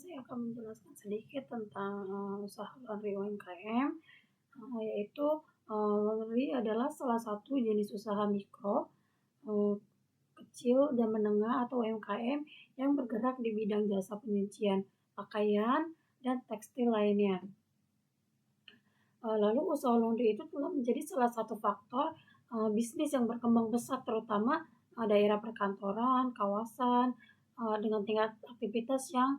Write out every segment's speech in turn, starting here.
saya akan menjelaskan sedikit tentang usaha laundry UMKM, yaitu laundry adalah salah satu jenis usaha mikro, eee, kecil dan menengah atau UMKM yang bergerak di bidang jasa penyucian pakaian dan tekstil lainnya. Lalu usaha laundry itu telah menjadi salah satu faktor bisnis yang berkembang pesat terutama daerah perkantoran, kawasan, dengan tingkat aktivitas yang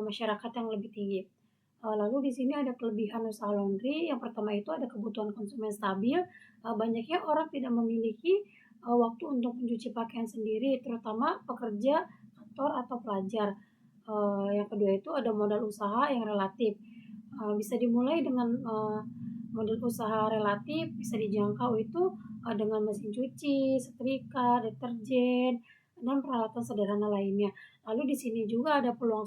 masyarakat yang lebih tinggi. Lalu di sini ada kelebihan usaha laundry, yang pertama itu ada kebutuhan konsumen stabil, banyaknya orang tidak memiliki waktu untuk mencuci pakaian sendiri, terutama pekerja, kantor, atau pelajar. Yang kedua itu ada modal usaha yang relatif, bisa dimulai dengan modal usaha relatif, bisa dijangkau itu dengan mesin cuci, setrika, deterjen, dan peralatan sederhana lainnya. Lalu di sini juga ada peluang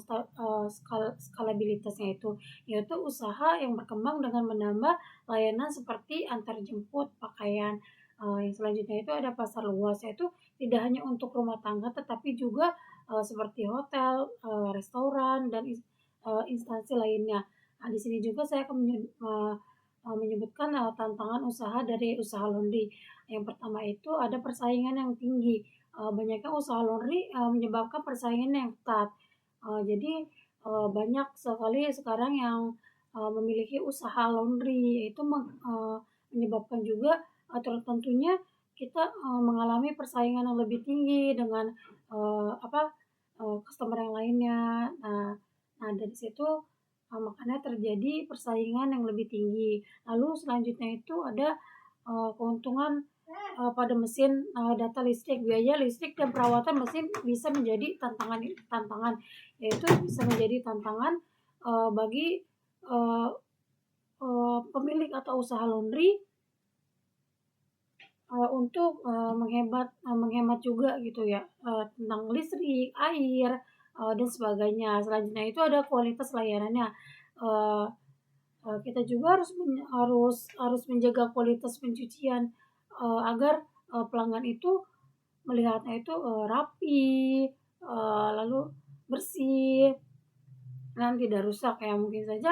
skalabilitasnya itu, yaitu usaha yang berkembang dengan menambah layanan seperti antar jemput pakaian. Yang selanjutnya itu ada pasar luas, yaitu tidak hanya untuk rumah tangga tetapi juga seperti hotel, restoran, dan instansi lainnya. Nah, di sini juga saya akan menyebutkan tantangan usaha dari usaha laundry. Yang pertama itu ada persaingan yang tinggi. Banyaknya usaha laundry menyebabkan persaingan yang ketat. Jadi banyak sekali sekarang yang memiliki usaha laundry, yaitu menyebabkan juga tentunya kita mengalami persaingan yang lebih tinggi dengan customer yang lainnya. Nah, dari situ makanya terjadi persaingan yang lebih tinggi. Lalu selanjutnya itu ada keuntungan pada mesin data listrik, biaya listrik dan perawatan mesin bisa menjadi tantangan, yaitu bisa menjadi tantangan bagi pemilik atau usaha laundry untuk menghemat juga gitu ya, tentang listrik, air, dan sebagainya. Selanjutnya itu ada kualitas layanannya. Uh, kita juga harus menjaga kualitas pencucian agar pelanggan itu melihatnya itu rapi, lalu bersih, dan tidak rusak ya. Mungkin saja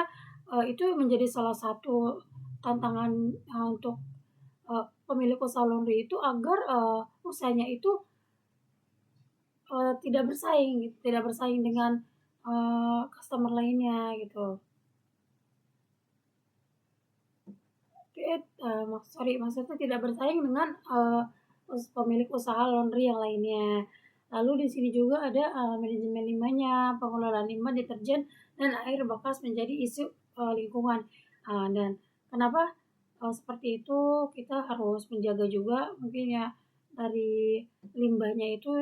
itu menjadi salah satu tantangan untuk pemilik usaha laundry itu agar usahanya itu tidak bersaing dengan customer lainnya gitu. Maksudnya tidak bersaing dengan pemilik usaha laundry yang lainnya. Lalu di sini juga ada manajemen limbahnya, pengelolaan limbah deterjen dan air bekas menjadi isu lingkungan. Dan kenapa seperti itu, kita harus menjaga juga mungkin ya dari limbahnya itu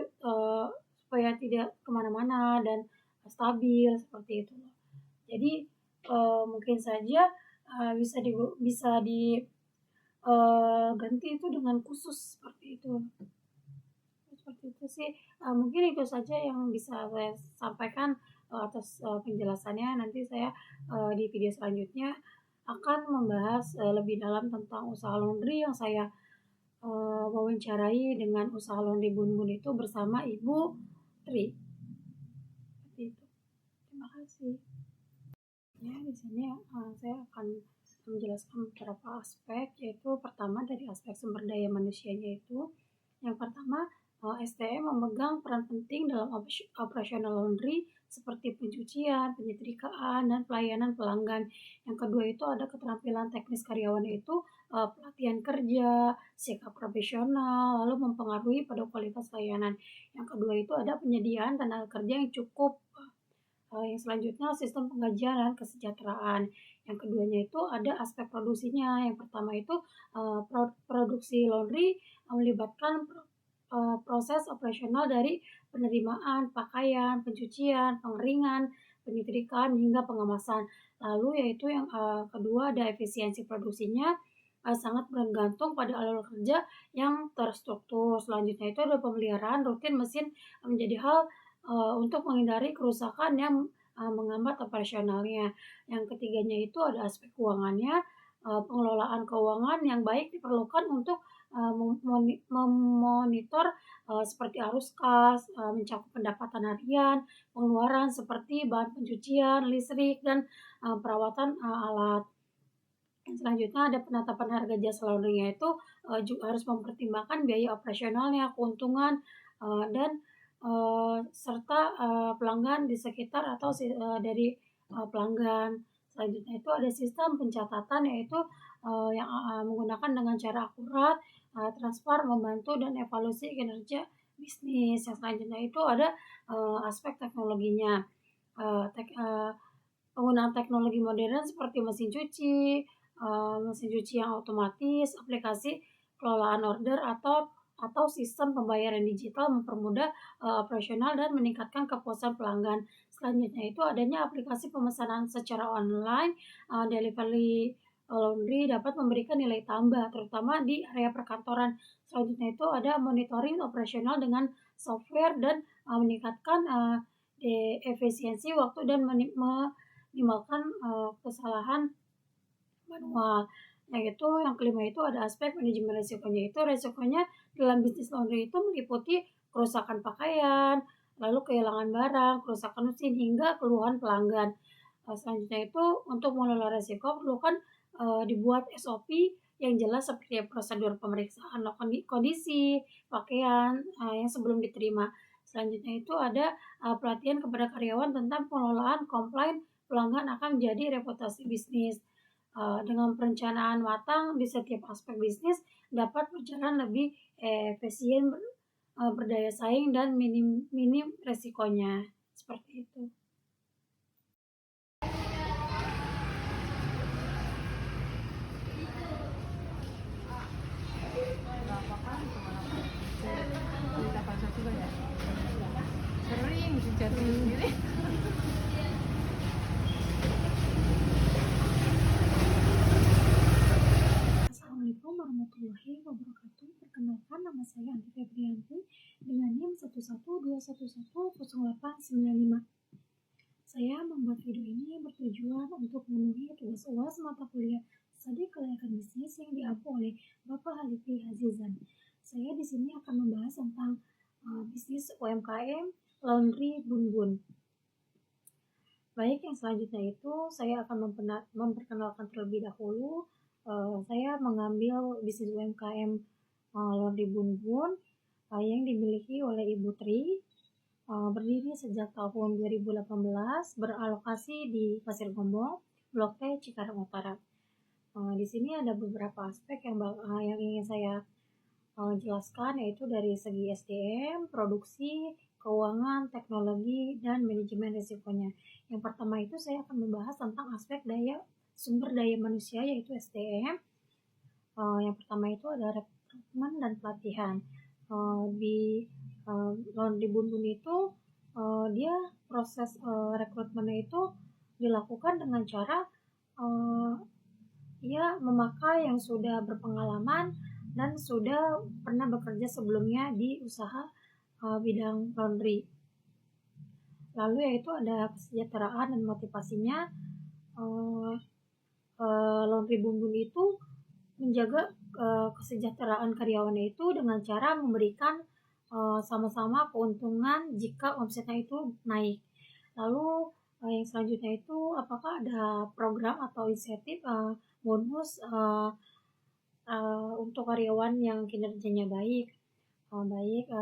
supaya tidak kemana-mana dan stabil seperti itu. Jadi mungkin saja bisa diganti itu dengan khusus seperti itu. Seperti itu sih. Mungkin itu saja yang bisa saya sampaikan atas penjelasannya. Nanti saya di video selanjutnya akan membahas lebih dalam tentang usaha laundry yang saya wawancarai dengan usaha laundry Bun Bun itu bersama Ibu Tri. Seperti itu. Terima kasih. Ya, di sini saya akan menjelaskan beberapa aspek, yaitu pertama dari aspek sumber daya manusianya itu. Yang pertama, SDM memegang peran penting dalam operasional laundry seperti pencucian, penyetrikaan, dan pelayanan pelanggan. Yang kedua itu ada keterampilan teknis karyawan, yaitu pelatihan kerja, sikap profesional, lalu mempengaruhi pada kualitas layanan. Yang kedua itu ada penyediaan tenaga kerja yang cukup. Yang selanjutnya sistem penggajian dan kesejahteraan. Yang keduanya itu ada aspek produksinya. Yang pertama itu produksi laundry melibatkan proses operasional dari penerimaan pakaian, pencucian, pengeringan, penyetrikaan hingga pengemasan. Lalu yaitu yang kedua ada efisiensi produksinya, sangat bergantung pada alur kerja yang terstruktur. Selanjutnya itu ada pemeliharaan rutin mesin menjadi hal untuk menghindari kerusakan yang menghambat operasionalnya. Yang ketiganya itu ada aspek keuangannya, pengelolaan keuangan yang baik diperlukan untuk memonitor seperti arus kas, mencakup pendapatan harian, pengeluaran seperti bahan pencucian, listrik, dan perawatan alat. Selanjutnya ada penetapan harga jasa laundry itu juga harus mempertimbangkan biaya operasionalnya, keuntungan, dan serta pelanggan di sekitar atau dari pelanggan. Selanjutnya itu ada sistem pencatatan yaitu yang menggunakan dengan cara akurat, transparan, membantu dan evaluasi kinerja bisnis. Yang selanjutnya itu ada aspek teknologinya. Penggunaan teknologi modern seperti mesin cuci yang otomatis, aplikasi kelolaan order atau sistem pembayaran digital mempermudah operasional dan meningkatkan kepuasan pelanggan. Selanjutnya itu adanya aplikasi pemesanan secara online, delivery laundry dapat memberikan nilai tambah terutama di area perkantoran. Selanjutnya itu ada monitoring operasional dengan software dan meningkatkan efisiensi waktu dan menimbulkan kesalahan manual. Yang kelima itu ada aspek manajemen resikonya. Resikonya dalam bisnis laundry itu meliputi kerusakan pakaian, lalu kehilangan barang, kerusakan mesin hingga keluhan pelanggan. Selanjutnya itu untuk mengelola resiko perlukan dibuat SOP yang jelas seperti prosedur pemeriksaan kondisi pakaian yang sebelum diterima. Selanjutnya itu ada pelatihan kepada karyawan tentang pengelolaan komplain pelanggan akan menjadi reputasi bisnis. Dengan perencanaan matang di setiap aspek bisnis dapat berjalan lebih efisien, berdaya saing dan minim resikonya. Seperti itu. Sering jatuh sendiri. Assalamualaikum warahmatullahi wabarakatuh. Perkenalkan, nama saya Anti Febrianti dengan NIM 112110895. Saya membuat video ini bertujuan untuk memenuhi tugas UAS mata kuliah Studi Kelayakan Bisnis yang diampu oleh Bapak Halifi Hazizan. Saya di sini akan membahas tentang bisnis UMKM laundry Bun-Bun. Baik, yang selanjutnya itu saya akan memperkenalkan terlebih dahulu. Saya mengambil bisnis UMKM laundry Bun-Bun yang dimiliki oleh Ibu Tri, berdiri sejak tahun 2018, beralokasi di Pasir Gombong, Blok T, Cikarang Utara. Di sini ada beberapa aspek yang ingin saya jelaskan, yaitu dari segi SDM, produksi, keuangan, teknologi, dan manajemen risikonya. Yang pertama itu saya akan membahas tentang aspek sumber daya manusia, yaitu SDM. Yang pertama itu ada rekrutmen dan pelatihan. Di laundry Bun-Bun itu dia proses rekrutmennya itu dilakukan dengan cara ia memakai yang sudah berpengalaman dan sudah pernah bekerja sebelumnya di usaha bidang laundry. Lalu yaitu ada kesejahteraan dan motivasinya. Laundry Bun-Bun itu menjaga kesejahteraan karyawannya itu dengan cara memberikan sama-sama keuntungan jika omsetnya itu naik. Lalu yang selanjutnya itu apakah ada program atau insentif bonus untuk karyawan yang kinerjanya baik.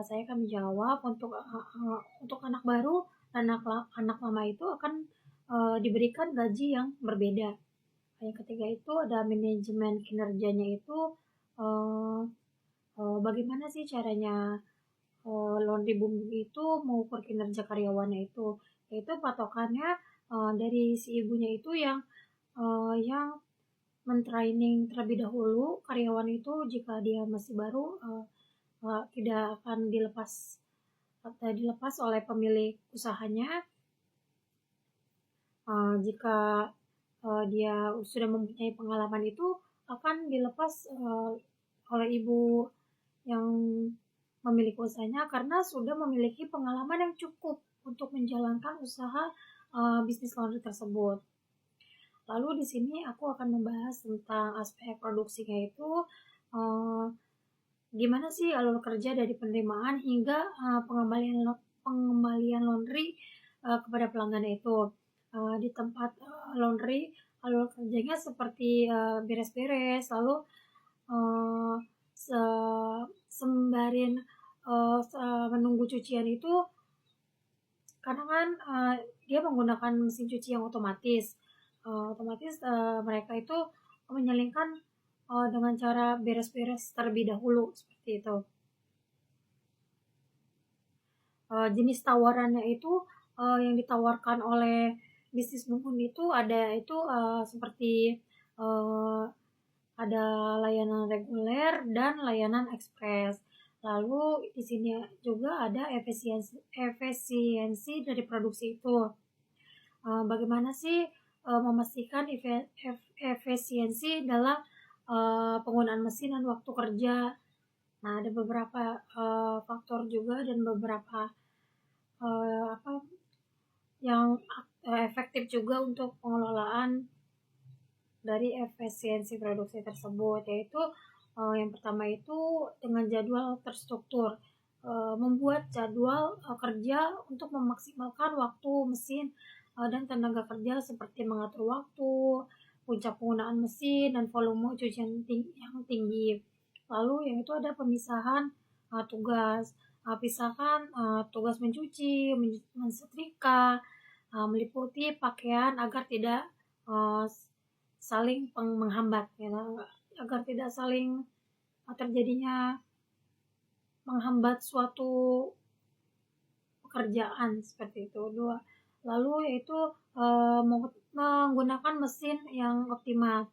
Saya akan menjawab untuk anak baru dan anak lama itu akan diberikan gaji yang berbeda. Yang ketiga itu ada manajemen kinerjanya itu bagaimana sih caranya laundry Bun-Bun itu mengukur kinerja karyawannya itu, yaitu patokannya dari si ibunya itu yang mentraining terlebih dahulu karyawan itu jika dia masih baru tidak akan dilepas oleh pemilik usahanya. Jika dia sudah mempunyai pengalaman itu akan dilepas oleh ibu yang memiliki usahanya karena sudah memiliki pengalaman yang cukup untuk menjalankan usaha bisnis laundry tersebut. Lalu di sini aku akan membahas tentang aspek produksinya itu. gimana sih alur kerja dari penerimaan hingga pengembalian laundry kepada pelanggan itu. Di tempat laundry, alur kerjanya seperti beres-beres, lalu uh, sembarin menunggu cucian itu, karena kan dia menggunakan mesin cuci yang otomatis. Mereka itu menyalingkan dengan cara beres-beres terlebih dahulu seperti itu. Jenis tawarannya itu yang ditawarkan oleh bisnis bumbun itu seperti uh, ada layanan reguler dan layanan ekspres. Lalu di sini juga ada efisiensi dari produksi itu. Bagaimana sih memastikan efisiensi dalam penggunaan mesin dan waktu kerja. Nah, ada beberapa faktor juga dan beberapa yang efektif juga untuk pengelolaan dari efisiensi produksi tersebut, yaitu yang pertama itu dengan jadwal terstruktur. Membuat jadwal kerja untuk memaksimalkan waktu mesin dan tenaga kerja, seperti mengatur waktu, puncak penggunaan mesin, dan volume cucian yang tinggi. Lalu yang itu ada pemisahan tugas. Pisahkan tugas mencuci, mensetrika, meliputi pakaian agar tidak saling menghambat, ya, agar tidak saling terjadinya menghambat suatu pekerjaan seperti itu. Lalu yaitu menggunakan mesin yang optimal.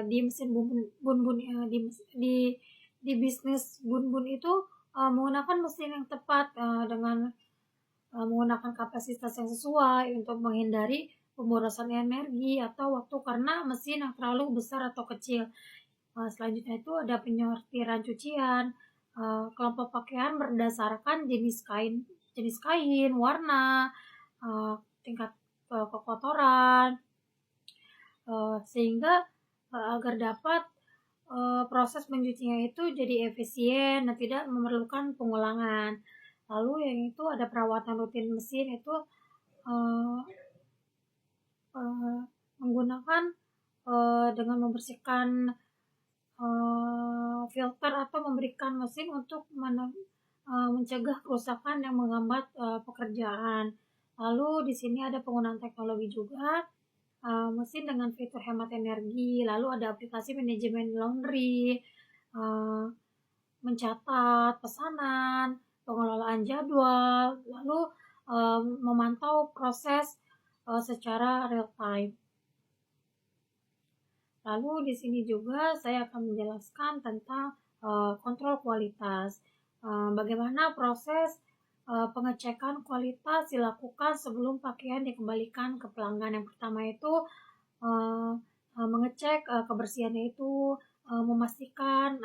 Di mesin bunbun di bisnis bunbun itu menggunakan mesin yang tepat dengan menggunakan kapasitas yang sesuai untuk menghindari pemborosan energi atau waktu karena mesin yang terlalu besar atau kecil. Selanjutnya itu ada penyortiran cucian. Kelompok pakaian berdasarkan jenis kain, warna, tingkat kekotoran, sehingga agar dapat proses mencucinya itu jadi efisien dan tidak memerlukan pengulangan. Lalu yang itu ada perawatan rutin mesin itu menggunakan dengan membersihkan filter atau memberikan mesin untuk mencegah kerusakan yang menghambat pekerjaan. Lalu di sini ada penggunaan teknologi juga, mesin dengan fitur hemat energi. Lalu ada aplikasi manajemen laundry, mencatat pesanan, pengelolaan jadwal, lalu memantau proses secara real time. Lalu di sini juga saya akan menjelaskan tentang kontrol kualitas. Bagaimana proses pengecekan kualitas dilakukan sebelum pakaian dikembalikan ke pelanggan. Yang pertama itu mengecek kebersihannya itu, memastikan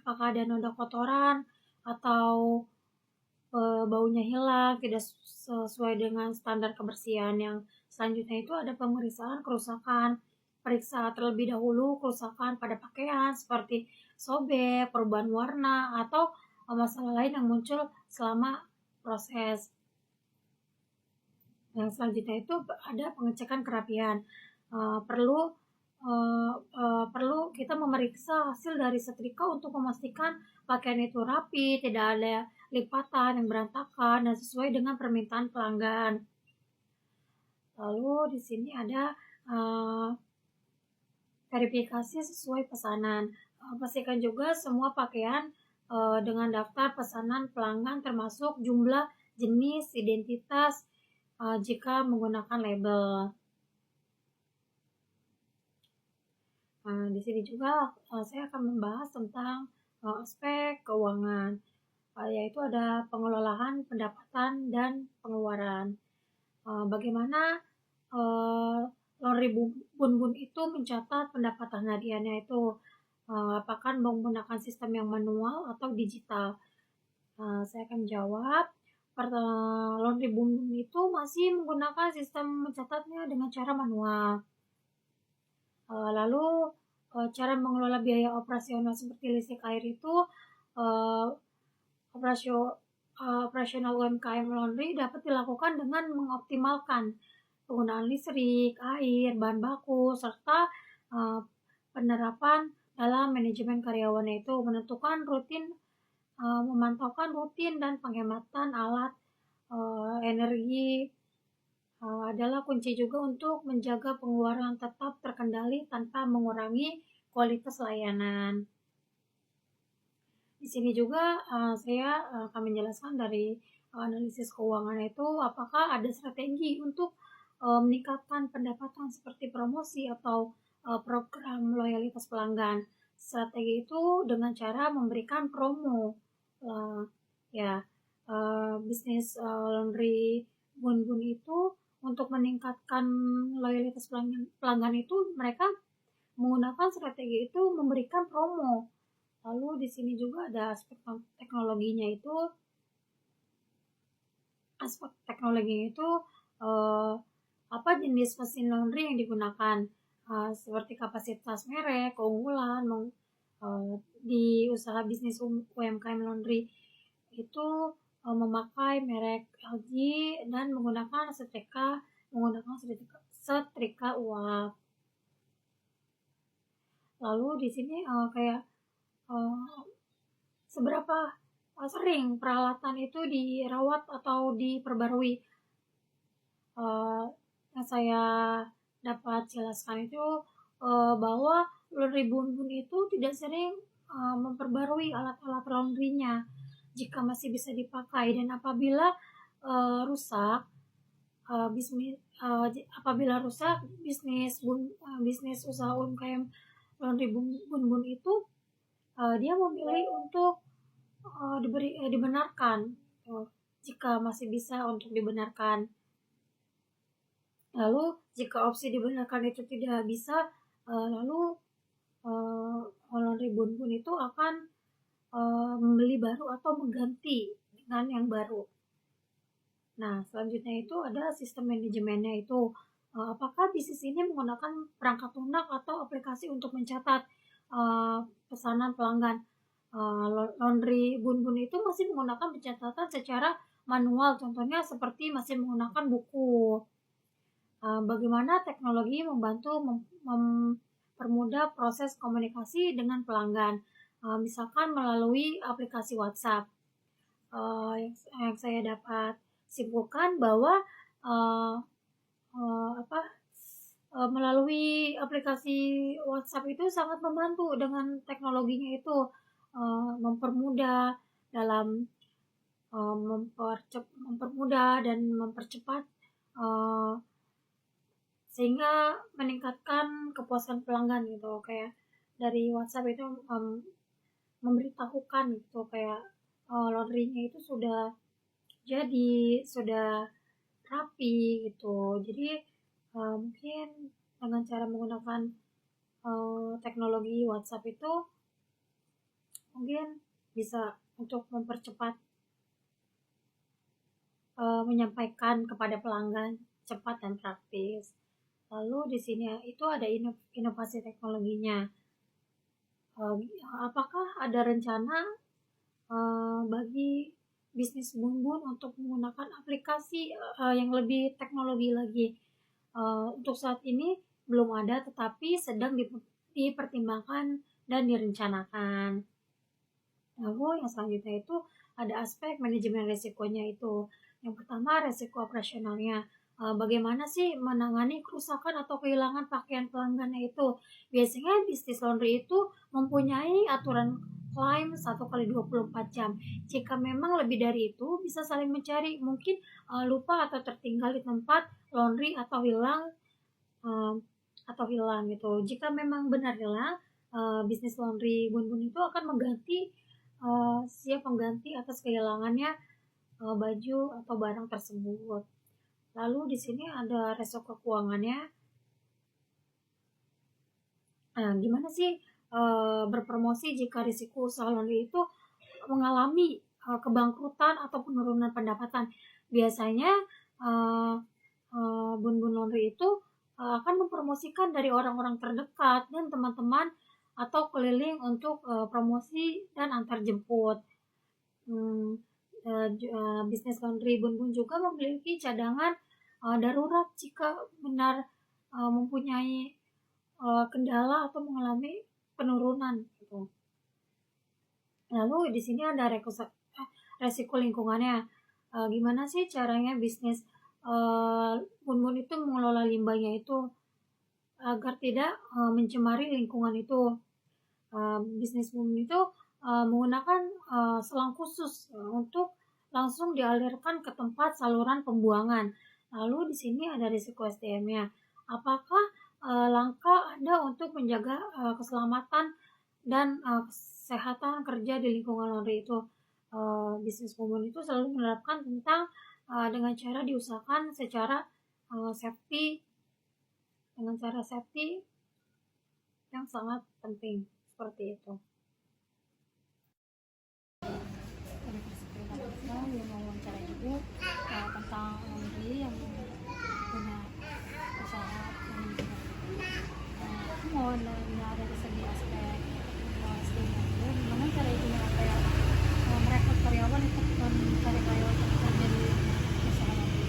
apakah ada noda kotoran atau baunya hilang, tidak sesuai dengan standar kebersihan. Yang selanjutnya itu ada pemeriksaan kerusakan. Periksa terlebih dahulu kerusakan pada pakaian seperti sobek, perubahan warna, atau masalah lain yang muncul selama proses. Yang selanjutnya itu ada pengecekan kerapian. Perlu kita memeriksa hasil dari setrika untuk memastikan pakaian itu rapi, tidak ada lipatan yang berantakan, dan sesuai dengan permintaan pelanggan. Lalu di sini ada verifikasi sesuai pesanan. Pastikan juga semua pakaian dengan daftar pesanan pelanggan, termasuk jumlah, jenis, identitas jika menggunakan label. Di sini juga saya akan membahas tentang aspek keuangan, yaitu ada pengelolaan pendapatan dan pengeluaran. Bagaimana laundry bunbun itu mencatat pendapatan hariannya itu, apakah menggunakan sistem yang manual atau digital? Saya akan jawab. Laundry bunbun itu masih menggunakan sistem mencatatnya dengan cara manual. Lalu cara mengelola biaya operasional seperti listrik air itu, uh, operasional UMKM laundry dapat dilakukan dengan mengoptimalkan penggunaan listrik, air, bahan baku, serta uh, penerapan dalam manajemen karyawan, yaitu menentukan rutin, memantaukan rutin dan penghematan alat, energi, adalah kunci juga untuk menjaga pengeluaran tetap terkendali tanpa mengurangi kualitas layanan. Di sini juga saya akan menjelaskan dari analisis keuangan itu apakah ada strategi untuk meningkatkan pendapatan seperti promosi atau program loyalitas pelanggan. Strategi itu dengan cara memberikan promo, uh, ya bisnis laundry Bun-Bun itu untuk meningkatkan loyalitas pelanggan itu mereka menggunakan strategi itu memberikan promo. Lalu di sini juga ada aspek teknologinya itu uh, apa jenis mesin laundry yang digunakan, seperti kapasitas merek, keunggulan di usaha bisnis UMKM laundry itu memakai merek LG dan menggunakan setrika uap. Lalu di sini kayak seberapa sering peralatan itu dirawat atau diperbarui. Yang saya dapat jelaskan itu bahwa laundry Bun-Bun itu tidak sering memperbarui alat-alat laundrynya jika masih bisa dipakai, dan apabila rusak, bisnis usaha UMKM laundry Bun-Bun itu dia memilih untuk dibenarkan, jika masih bisa untuk dibenarkan. Lalu jika opsi dibenarkan itu tidak bisa, lalu laundry Bun-Bun itu akan membeli baru atau mengganti dengan yang baru. Nah, selanjutnya itu ada sistem manajemennya itu, apakah bisnis ini menggunakan perangkat lunak atau aplikasi untuk mencatat pesanan pelanggan. Laundry Bun-Bun itu masih menggunakan pencatatan secara manual, contohnya seperti masih menggunakan buku. Bagaimana teknologi membantu mempermudah proses komunikasi dengan pelanggan, misalkan melalui aplikasi WhatsApp. Yang saya dapat simpulkan bahwa melalui aplikasi WhatsApp itu sangat membantu dengan teknologinya itu, mempermudah dalam mempermudah dan mempercepat, sehingga meningkatkan kepuasan pelanggan gitu. Kayak dari WhatsApp itu memberitahukan gitu kayak laundrynya itu sudah rapi gitu. Jadi mungkin dengan cara menggunakan teknologi WhatsApp itu mungkin bisa untuk mempercepat menyampaikan kepada pelanggan cepat dan praktis. Lalu di sini itu ada inovasi teknologinya. Apakah ada rencana bagi bisnis Bun-Bun untuk menggunakan aplikasi yang lebih teknologi lagi? Untuk saat ini belum ada, tetapi sedang dipertimbangkan dan direncanakan. Lalu yang selanjutnya itu ada aspek manajemen risikonya itu. Yang pertama, risiko operasionalnya. Bagaimana sih menangani kerusakan atau kehilangan pakaian pelanggannya itu? Biasanya bisnis laundry itu mempunyai aturan klaim 1x24 jam. Jika memang lebih dari itu, bisa saling mencari. Mungkin lupa atau tertinggal di tempat laundry atau hilang gitu. Jika memang benar hilang, bisnis laundry Bun-Bun itu akan siap mengganti atas kehilangannya baju atau barang tersebut. Lalu di sini ada resiko keuangannya. Gimana sih berpromosi jika risiko usaha laundry itu mengalami kebangkrutan atau penurunan pendapatan? Biasanya Bun-Bun Laundry itu akan mempromosikan dari orang-orang terdekat dan teman-teman atau keliling untuk promosi dan antar jemput. Bisnis laundry Bun Bun juga memiliki cadangan darurat jika benar mempunyai kendala atau mengalami penurunan gitu. Lalu di sini ada resiko lingkungannya. Gimana sih caranya bisnis Bun Bun itu mengelola limbahnya itu agar tidak mencemari lingkungan itu? Bisnis Bun Bun itu menggunakan selang khusus untuk langsung dialirkan ke tempat saluran pembuangan. Lalu di sini ada risiko SDM-nya. Apakah langkah Anda untuk menjaga keselamatan dan kesehatan kerja di lingkungan laundry itu? Bisnis Bun Bun itu selalu menerapkan tentang dengan cara diusahakan secara safety, dengan cara safety yang sangat penting seperti itu. Yang mewawancara ibu tentang laundry yang punya usaha aku mau nanya dari segi aspek SDM itu, gimana cara ibunya kayak merekrut karyawan untuk mencari karyawan untuk kerja di usaha laundry?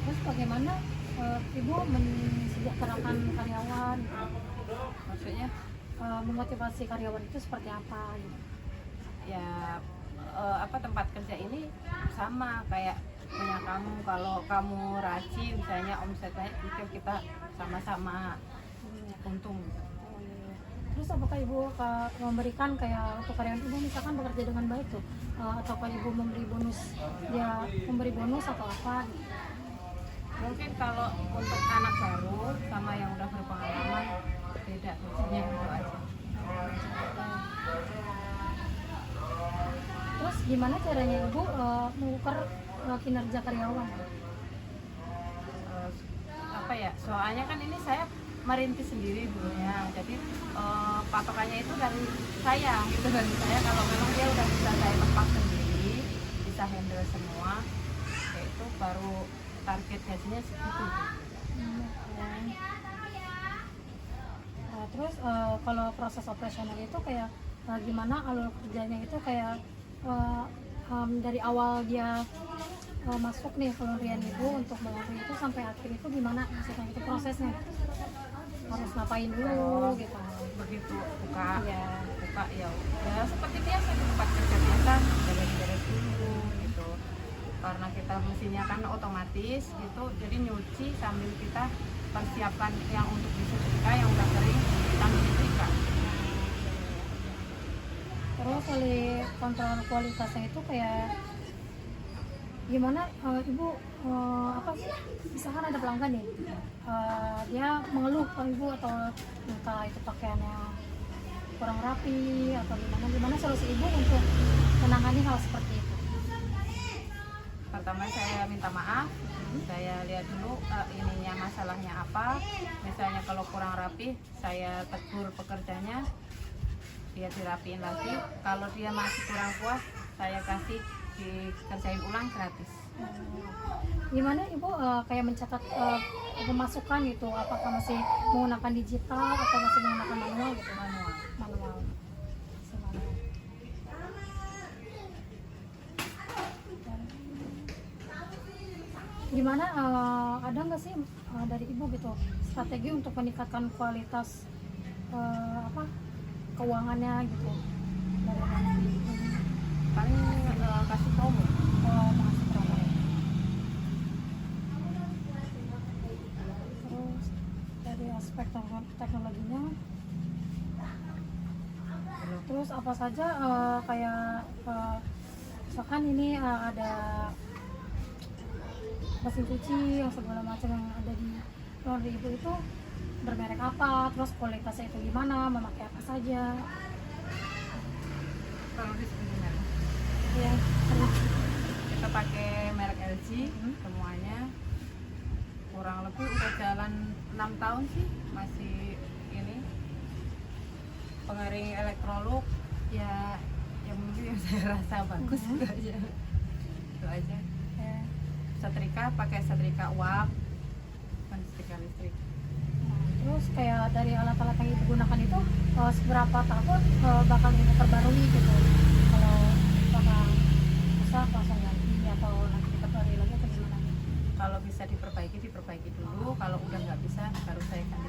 Terus bagaimana ibu mensejahterakan karyawan? Maksudnya Memotivasi karyawan itu seperti apa gitu? ya tempat kerja ini sama kayak punya kamu. Kalau kamu rajin misalnya omsetnya itu kita sama-sama untung. Terus apakah ibu memberikan kayak untuk karyawan ibu misalkan bekerja dengan baik tuh, ataukah ibu memberi bonus, dia memberi bonus atau apa gitu? Mungkin kalau untuk anak baru sama yang udah berpengalaman beda, maksudnya itu aja. Terus gimana caranya ibu mengukur kinerja karyawan? Soalnya kan ini saya merintis sendiri dulunya, jadi patokannya itu dari saya gitu, dari saya. Kalau memang dia udah bisa saya lepas sendiri, bisa handle semua, yaitu baru target gajinya segitu. Terus kalau proses operasional itu kayak gimana alur kerjanya itu kayak dari awal dia masuk nih ke laundryan ibu untuk melaundry itu sampai akhir itu gimana maksudnya itu prosesnya? Harus ngapain dulu gitu? Begitu buka ya seperti biasa di tempat kerja biasa, beres-beres dulu gitu, karena kita mesinnya kan otomatis gitu, jadi nyuci sambil kita persiapkan yang untuk disetrika, yang udah kering sambil disetrika. Terus kali kontrol kualitasnya itu kayak gimana ibu misalkan ada pelanggan nih, dia mengeluh ke ibu atau entah itu pakaiannya kurang rapi atau gimana solusi ibu untuk menangani hal seperti itu? Pertama saya minta maaf, saya lihat dulu ininya masalahnya apa. Misalnya kalau kurang rapi, saya tegur pekerjanya, dia dirapiin lagi. Kalau dia masih kurang puas, saya kasih dikerjain ulang gratis. Gimana ibu kayak mencatat pemasukan gitu, apakah masih menggunakan digital atau masih menggunakan manual gitu? Manual. Gimana ada nggak sih dari ibu gitu strategi untuk meningkatkan kualitas keuangannya gitu dari Paling kasih promo. mengasih promo. Terus dari aspek teknologinya, terus apa saja kayak misalkan ini ada mesin cuci yang segala macam yang ada di laundry ibu itu bermerek apa, terus kualitasnya itu gimana, memakai apa saja? Kalau di sini Ya, kita pakai merek LG semuanya, kurang lebih udah jalan 6 tahun sih, masih ini pengering Electrolux ya, yang mungkin yang saya rasa bagus itu aja. ya. setrika pakai setrika uap, bukan setrika listrik. Terus kayak dari alat-alat yang ibu gunakan itu seberapa tahun bakal ibu perbarui gitu, kalau bakal rusak langsung ganti atau nanti diperbarui lagi atau gimana? Kalau bisa diperbaiki dulu, kalau udah nggak bisa baru saya ganti.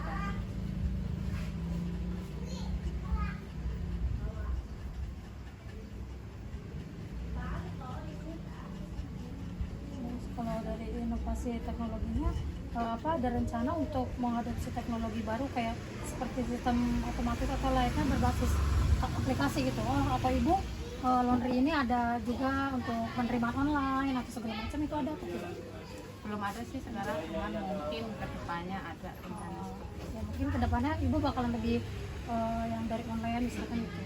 Terus kalau dari inovasi teknologinya apa ada rencana untuk mengadopsi teknologi baru kayak seperti sistem otomatis atau lainnya berbasis aplikasi gitu? Atau ibu laundry ini ada juga untuk penerimaan online atau segala macam, itu ada atau tidak? Belum ada sih sekarang, cuman mungkin kedepannya ada rencana seperti itu. Ya mungkin kedepannya ibu bakalan lebih yang dari online misalkan gitu.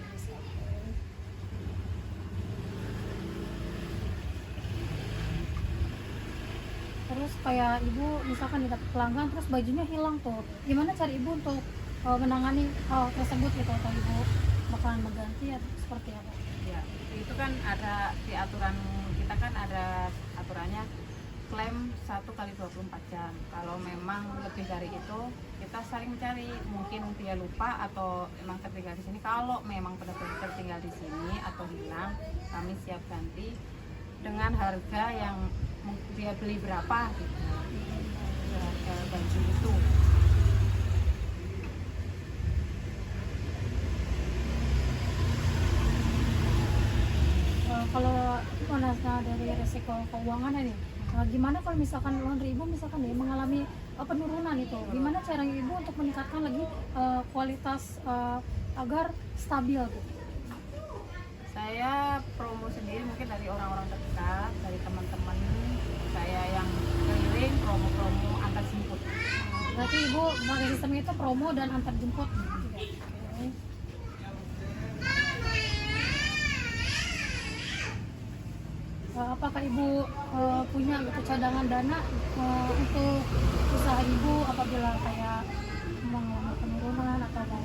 Terus kayak ibu misalkan dapat pelanggan terus bajunya hilang tuh, gimana cara ibu untuk menangani hal tersebut gitu, atau ibu bakalan mengganti atau seperti apa? Ya, itu kan ada di aturan kita, kan ada aturannya klaim 1 kali 24 jam. Kalau memang lebih dari itu, kita saling mencari, mungkin dia lupa atau emang tertinggal di sini. Kalau memang benar-benar tertinggal di sini atau hilang, kami siap ganti dengan harga yang dia beli berapa gitu, harga baju itu. Kalau mana dari resiko keuangan ini, gimana kalau misalkan laundry ibu misalkan nih mengalami penurunan itu, gimana caranya ibu untuk meningkatkan lagi kualitas agar stabil gitu? Saya promo sendiri mungkin dari orang-orang terdekat, dari teman-teman saya yang keliling, promo-promo antar jemput. Berarti ibu pakai sistem itu promo dan antar jemput gitu. Oke. Apakah ibu punya gitu cadangan dana untuk usaha ibu apabila kayak mengalami penurunan atau mau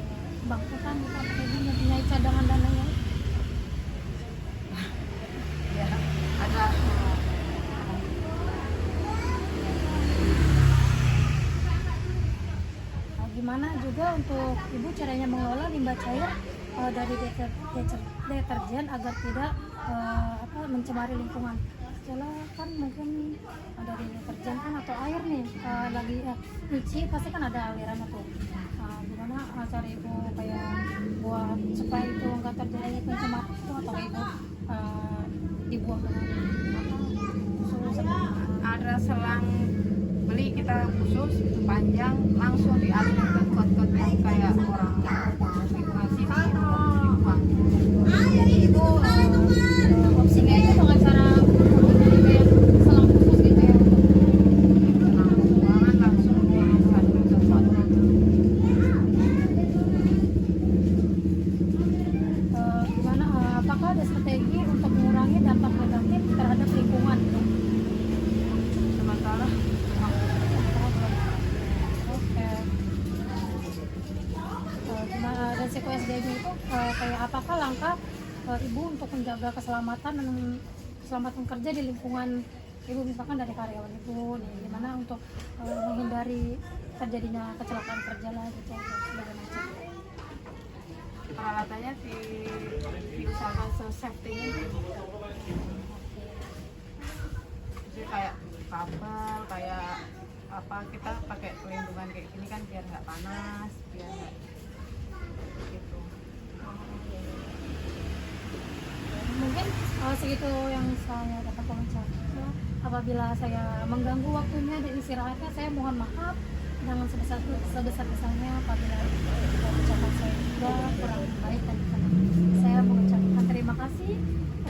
bangkrutan gitu, apakah ibu punya cadangan dananya? Ya, ada. Gimana juga untuk ibu caranya mengelola limbah cair dari deterjen agar tidak mencemari lingkungan? Soalnya kan mungkin dari deterjen kan atau air nih lagi nyuci pasti kan ada alirannya tuh. Gimana cara ibu kayak buat supaya itu nggak terjadi pencemaran itu, atau ibu dibuang dengan apa suhu seperti itu? Ada selang beli kita khusus panjang, langsung dialirkan ke got-got yang kayak orang lingkungan sini dibuang. Jadi ibu opsinya itu dengan cara kayak selang khusus gitu ya untuk Buangan langsung dialirkan ke got. gimana apakah ada strategi untuk mengurangi dampak negatif terhadap lingkungan gitu? Sementara Oke. Gimana resiko SDG itu kayak apakah langkah ibu untuk menjaga keselamatan kerja di lingkungan ibu, misalkan dari karyawan ibu nih, gimana untuk menghindari terjadinya kecelakaan kerja lah gitu atau segala macam? peralatannya diusahakan se-safety ini. Jadi kayak kabel, kayak apa, kita pakai pelindungan kayak gini kan biar nggak panas, biar nggak gitu. Mungkin segitu yang saya dapat wawancara. Apabila saya mengganggu waktunya dan istirahatnya, saya mohon maaf dengan sebesar-besarnya apabila ucapan saya juga kurang baik dan saya mengucapkan terima kasih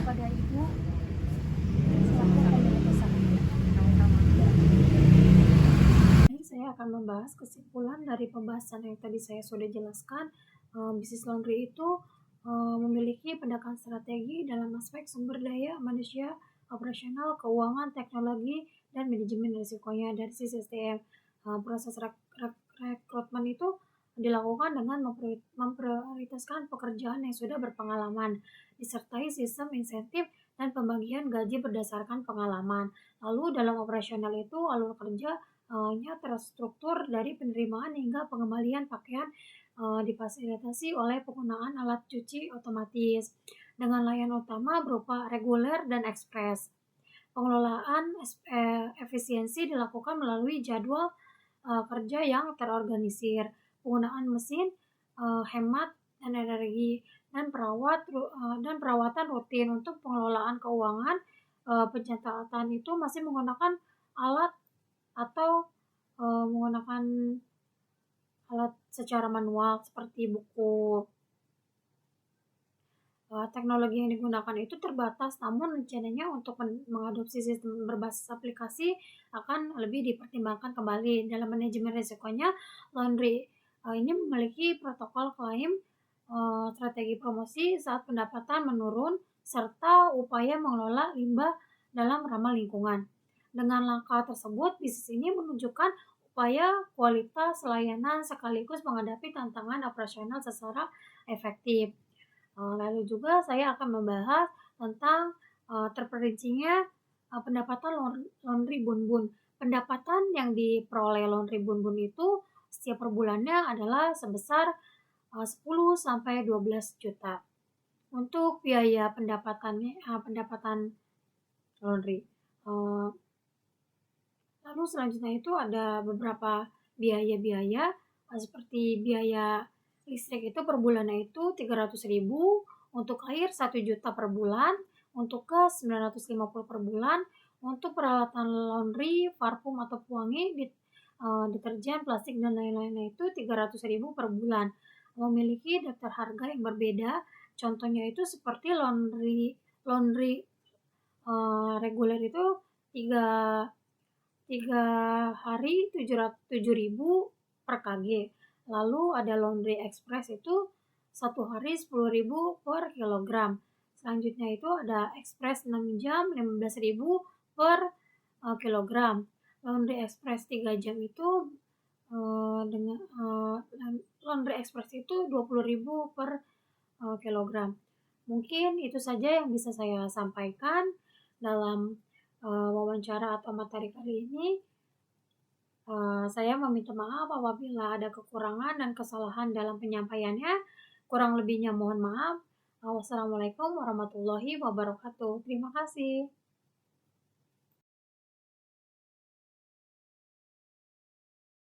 kepada ibu selaku pemilik usaha. Baik, saya akan membahas kesimpulan dari pembahasan yang tadi saya sudah jelaskan. Bisnis laundry itu memiliki pendekatan strategi dalam aspek sumber daya manusia, operasional, keuangan, teknologi, dan manajemen risikonya. Dari sisi SDM, proses rekrutmen itu dilakukan dengan memprioritaskan pekerjaan yang sudah berpengalaman, disertai sistem insentif dan pembagian gaji berdasarkan pengalaman. Lalu dalam operasional itu alur kerja nya terstruktur dari penerimaan hingga pengembalian pakaian difasilitasi oleh penggunaan alat cuci otomatis dengan layanan utama berupa reguler dan ekspres. Pengelolaan efisiensi dilakukan melalui jadwal kerja yang terorganisir, penggunaan mesin hemat dan energi, dan perawatan rutin. Untuk pengelolaan keuangan, pencatatan itu masih menggunakan alat atau menggunakan alat secara manual seperti buku. Teknologi yang digunakan itu terbatas, namun rencananya untuk mengadopsi sistem berbasis aplikasi akan lebih dipertimbangkan kembali. Dalam manajemen risikonya, laundry ini memiliki protokol klaim, strategi promosi saat pendapatan menurun, serta upaya mengelola limbah dalam ramah lingkungan. Dengan langkah tersebut, bisnis ini menunjukkan upaya kualitas layanan sekaligus menghadapi tantangan operasional secara efektif. Lalu juga saya akan membahas tentang terperincinya pendapatan laundry Bun Bun. Pendapatan yang diperoleh laundry Bun Bun itu setiap per bulannya adalah sebesar 10 sampai 12 juta. Untuk biaya pendapatan laundry. Lalu selanjutnya itu ada beberapa biaya-biaya seperti biaya listrik itu per bulannya itu 300.000, untuk air 1 juta per bulan, untuk gas 950 per bulan, untuk peralatan laundry, parfum atau pewangi, deterjen, plastik dan lain-lainnya itu 300.000 per bulan. Memiliki daftar harga yang berbeda. Contohnya itu seperti laundry reguler itu 3 hari 7.000 per kg. Lalu ada laundry express itu 1 hari 10.000 per kilogram. Selanjutnya itu ada express 6 jam 15.000 per kilogram. Laundry express 3 jam itu dengan laundry express itu 20.000 per kilogram. Mungkin itu saja yang bisa saya sampaikan dalam wawancara atau materi kali ini. Saya meminta maaf apabila ada kekurangan dan kesalahan dalam penyampaiannya. Kurang lebihnya mohon maaf. Wassalamualaikum warahmatullahi wabarakatuh. Terima kasih.